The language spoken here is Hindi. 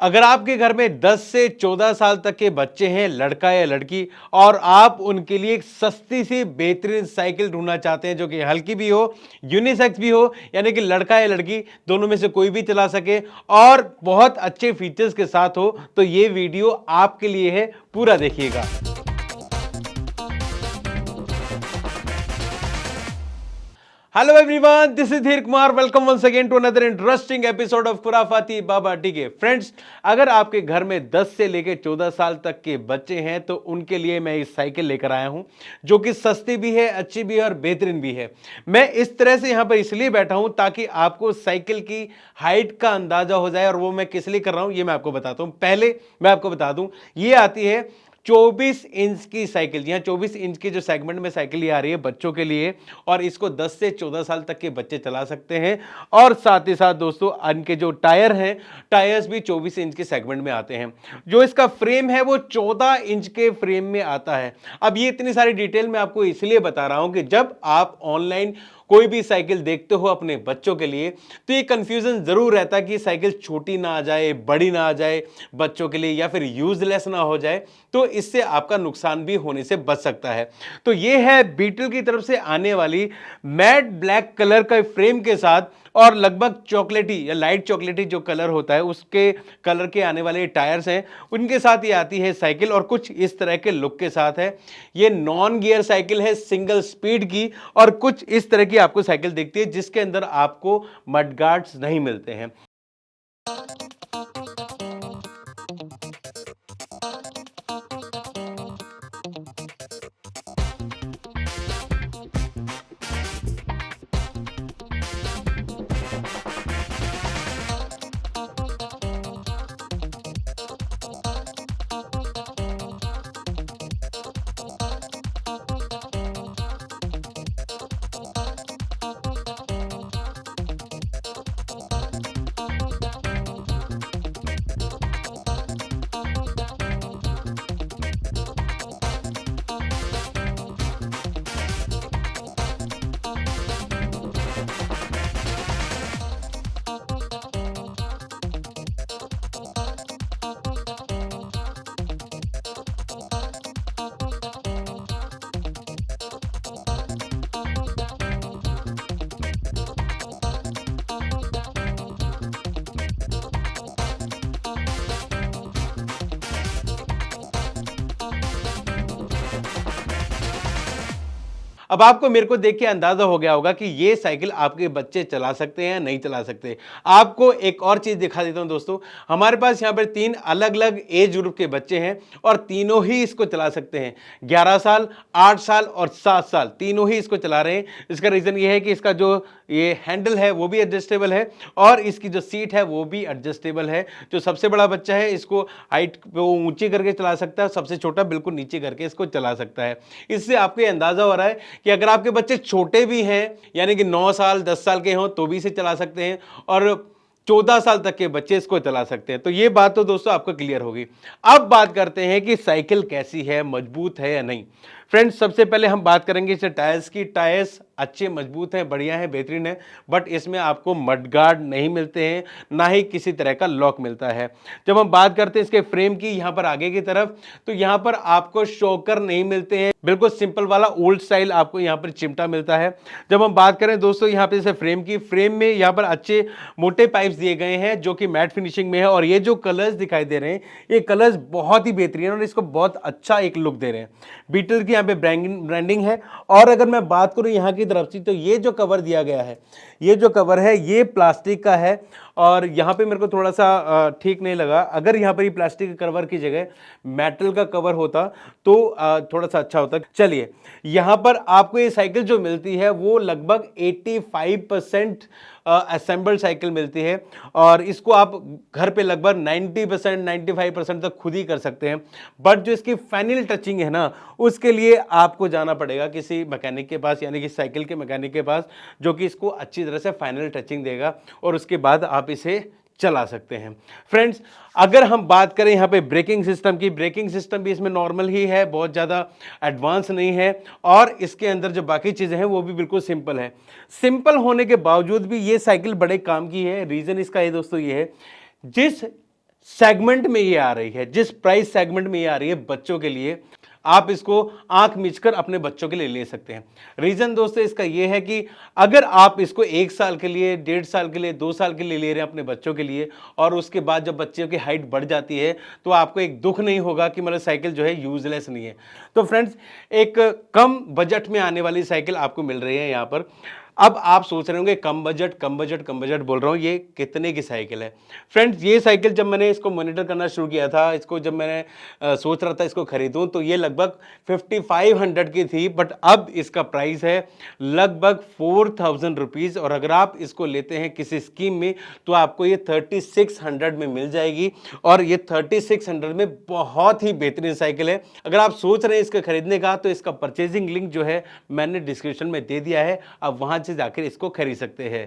अगर आपके घर में 10 से 14 साल तक के बच्चे हैं, लड़का या लड़की, और आप उनके लिए एक सस्ती सी बेहतरीन साइकिल ढूंढना चाहते हैं जो कि हल्की भी हो, यूनिसेक्स भी हो, यानी कि लड़का या लड़की दोनों में से कोई भी चला सके और बहुत अच्छे फीचर्स के साथ हो, तो ये वीडियो आपके लिए है, पूरा देखिएगा। Hello everyone, this is Dheer Kumar. Welcome once again to another interesting episode of खुराफाती बाबा टीके। फ्रेंड्स, अगर आपके घर में 10 से लेकर 14 साल तक के बच्चे हैं तो उनके लिए मैं इस साइकिल लेकर आया हूं जो कि सस्ती भी है, अच्छी भी है और बेहतरीन भी है। मैं इस तरह से यहां पर इसलिए बैठा हूं ताकि आपको साइकिल की हाइट का अंदाजा हो जाए, और वो मैं किस लिए कर रहा हूं ये मैं आपको बताता हूं। पहले मैं आपको बता दूं, ये आती है 24 इंच की साइकिल। यहाँ 24 इंच के जो सेगमेंट में साइकिल ये आ रही है बच्चों के लिए, और इसको 10 से 14 साल तक के बच्चे चला सकते हैं। और साथ ही साथ दोस्तों, इनके जो टायर हैं, टायर्स भी 24 इंच के सेगमेंट में आते हैं। जो इसका फ्रेम है वो 14 इंच के फ्रेम में आता है। अब ये इतनी सारी डिटेल मैं आपको इसलिए बता रहा हूं कि जब आप ऑनलाइन कोई भी साइकिल देखते हो अपने बच्चों के लिए, तो ये कंफ्यूजन जरूर रहता है कि साइकिल छोटी ना आ जाए, बड़ी ना आ जाए बच्चों के लिए, या फिर यूजलेस ना हो जाए, तो इससे आपका नुकसान भी होने से बच सकता है। तो ये है बीटल की तरफ से आने वाली मैट ब्लैक कलर का फ्रेम के साथ, और लगभग चॉकलेटी या लाइट चॉकलेटी जो कलर होता है उसके कलर के आने वाले टायर्स हैं, उनके साथ ये आती है साइकिल, और कुछ इस तरह के लुक के साथ है। ये नॉन गियर साइकिल है, सिंगल स्पीड की, और कुछ इस तरह की आपको साइकिल दिखती है जिसके अंदर आपको मड गार्ड्स नहीं मिलते हैं। अब आपको मेरे को देख के अंदाजा हो गया होगा कि ये साइकिल आपके बच्चे चला सकते हैं या नहीं चला सकते। आपको एक और चीज दिखा देता हूं दोस्तों, हमारे पास यहाँ पर 3 अलग अलग एज ग्रुप के बच्चे हैं और तीनों ही इसको चला सकते हैं। 11 साल, 8 साल और 7 साल, तीनों ही इसको चला रहे हैं। इसका रीजन ये है कि इसका जो ये हैंडल है वो भी एडजस्टेबल है, और इसकी जो सीट है वो भी एडजस्टेबल है। जो सबसे बड़ा बच्चा है इसको हाइट वो ऊंची करके चला सकता है, सबसे छोटा बिल्कुल नीचे करके इसको चला सकता है। इससे आपको ये अंदाजा हो रहा है कि अगर आपके बच्चे छोटे भी हैं, यानी कि 9 साल 10 साल के हों, तो भी इसे चला सकते हैं, और 14 साल तक के बच्चे इसको चला सकते हैं। तो ये बात तो दोस्तों आपको क्लियर होगी। अब बात करते हैं कि साइकिल कैसी है, मजबूत है या नहीं। फ्रेंड्स, सबसे पहले हम बात करेंगे इसके टायर्स की। टायर्स अच्छे मजबूत हैं, बढ़िया हैं, बेहतरीन है, बट इसमें आपको मडगार्ड नहीं मिलते हैं, ना ही किसी तरह का लॉक मिलता है। जब हम बात करते हैं इसके फ्रेम की, यहां पर आगे की तरफ, तो यहां पर आपको शॉकर नहीं मिलते हैं, बिल्कुल सिंपल वाला ओल्ड स्टाइल आपको यहां पर चिमटा मिलता है। जब हम बात करें दोस्तों यहां पर जैसे फ्रेम की, फ्रेम में यहां पर अच्छे मोटे पाइप्स दिए गए हैं जो कि मैट फिनिशिंग में है, और ये जो कलर्स दिखाई दे रहे हैं ये कलर्स बहुत ही बेहतरीन है और इसको बहुत अच्छा एक लुक दे रहे हैं। बीटल की यहाँ पे ब्रांडिंग है। और अगर मैं बात करूं यहाँ की तरफ से, तो ये जो कवर दिया गया है, ये जो कवर है ये प्लास्टिक का है, और यहाँ पे मेरे को थोड़ा सा ठीक नहीं लगा। अगर यहाँ पर ये प्लास्टिक के कवर की जगह मेटल का कवर होता तो थोड़ा सा अच्छा होता। चलिए, यहाँ पर आपको ये साइकिल जो मिलती है वो लगभग 85% असेंबल्ड साइकिल मिलती है, और इसको आप घर पे लगभग 90% 95% तक खुद ही कर सकते हैं। बट जो इसकी फाइनल टचिंग है ना, उसके लिए आपको जाना पड़ेगा किसी मैकेनिक के पास, यानी कि साइकिल के मैकेनिक के पास, जो कि इसको अच्छी तरह से फाइनल टचिंग देगा, और उसके बाद आप इसे चला सकते हैं। फ्रेंड्स, अगर हम बात करें यहाँ पे ब्रेकिंग सिस्टम की, ब्रेकिंग सिस्टम भी इसमें नॉर्मल ही है, बहुत ज़्यादा एडवांस नहीं है, और इसके अंदर जो बाकी चीज़ें हैं वो भी बिल्कुल सिंपल है। सिंपल होने के बावजूद भी ये साइकिल बड़े काम की है। रीज़न इसका है दोस्तों ये है, जिस सेगमेंट में ये आ रही है, जिस प्राइस सेगमेंट में ये आ रही है बच्चों के लिए, आप इसको आंख मीचकर अपने बच्चों के लिए ले सकते हैं। रीजन दोस्तों इसका ये है कि अगर आप इसको 1 साल के लिए, 1.5 साल के लिए, 2 साल के लिए ले रहे हैं अपने बच्चों के लिए, और उसके बाद जब बच्चों की हाइट बढ़ जाती है, तो आपको एक दुख नहीं होगा कि मतलब साइकिल जो है यूजलेस नहीं है। तो फ्रेंड्स, एक कम बजट में आने वाली साइकिल आपको मिल रही है यहाँ पर। अब आप सोच रहे होंगे कम बजट, कम बजट, कम बजट बोल रहा हूँ, ये कितने की साइकिल है? फ्रेंड्स, ये साइकिल जब मैंने इसको मॉनिटर करना शुरू किया था, इसको जब मैंने सोच रहा था इसको खरीदूं, तो ये लगभग 5500 की थी, बट अब इसका प्राइस है लगभग 4000 रुपीज़। और अगर आप इसको लेते हैं किसी स्कीम में, तो आपको ये 3600 में मिल जाएगी। और ये 3600 में बहुत ही बेहतरीन साइकिल है। अगर आप सोच रहे हैं इसका खरीदने का, तो इसका परचेजिंग लिंक जो है मैंने डिस्क्रिप्शन में दे दिया है, आप वहां से जाकर इसको खरीद सकते हैं।